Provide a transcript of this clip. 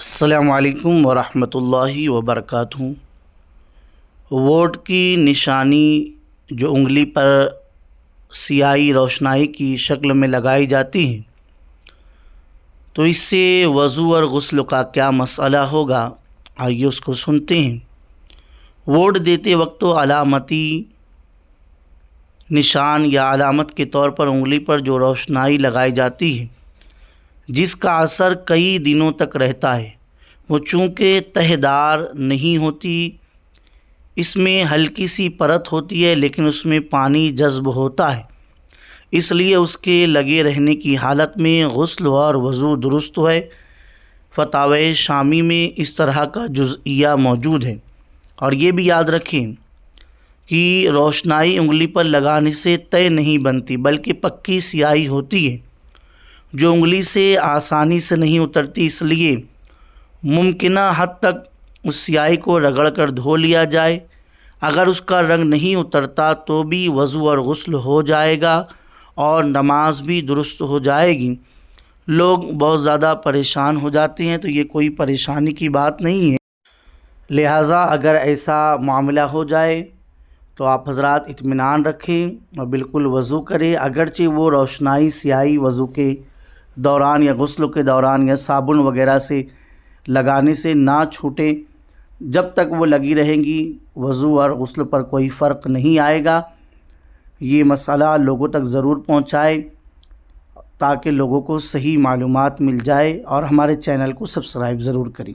السلام علیکم ورحمۃ اللہ وبرکاتہ۔ ووٹ کی نشانی جو انگلی پر سیاہی روشنائی کی شکل میں لگائی جاتی ہے، تو اس سے وضو اور غسل کا کیا مسئلہ ہوگا، آئیے اس کو سنتے ہیں۔ ووٹ دیتے وقت تو علامتی نشان یا علامت کے طور پر انگلی پر جو روشنائی لگائی جاتی ہے، جس کا اثر کئی دنوں تک رہتا ہے، وہ چونکہ تہہ دار نہیں ہوتی، اس میں ہلکی سی پرت ہوتی ہے، لیکن اس میں پانی جذب ہوتا ہے، اس لیے اس کے لگے رہنے کی حالت میں غسل اور وضو درست ہے۔ فتاوی شامی میں اس طرح کا جزئیہ موجود ہے۔ اور یہ بھی یاد رکھیں کہ روشنائی انگلی پر لگانے سے طے نہیں بنتی، بلکہ پکی سیاہی ہوتی ہے جو انگلی سے آسانی سے نہیں اترتی، اس لیے ممکنہ حد تک اس سیاہی کو رگڑ کر دھو لیا جائے۔ اگر اس کا رنگ نہیں اترتا تو بھی وضو اور غسل ہو جائے گا اور نماز بھی درست ہو جائے گی۔ لوگ بہت زیادہ پریشان ہو جاتے ہیں، تو یہ کوئی پریشانی کی بات نہیں ہے، لہٰذا اگر ایسا معاملہ ہو جائے تو آپ حضرات اطمینان رکھیں اور بالکل وضو کریں، اگرچہ وہ روشنائی سیاہی وضو کے دوران یا غسل کے دوران یا صابن وغیرہ سے لگانے سے نہ چھوٹے، جب تک وہ لگی رہیں گی وضو اور غسل پر کوئی فرق نہیں آئے گا۔ یہ مسئلہ لوگوں تک ضرور پہنچائے تاکہ لوگوں کو صحیح معلومات مل جائے، اور ہمارے چینل کو سبسکرائب ضرور کریں۔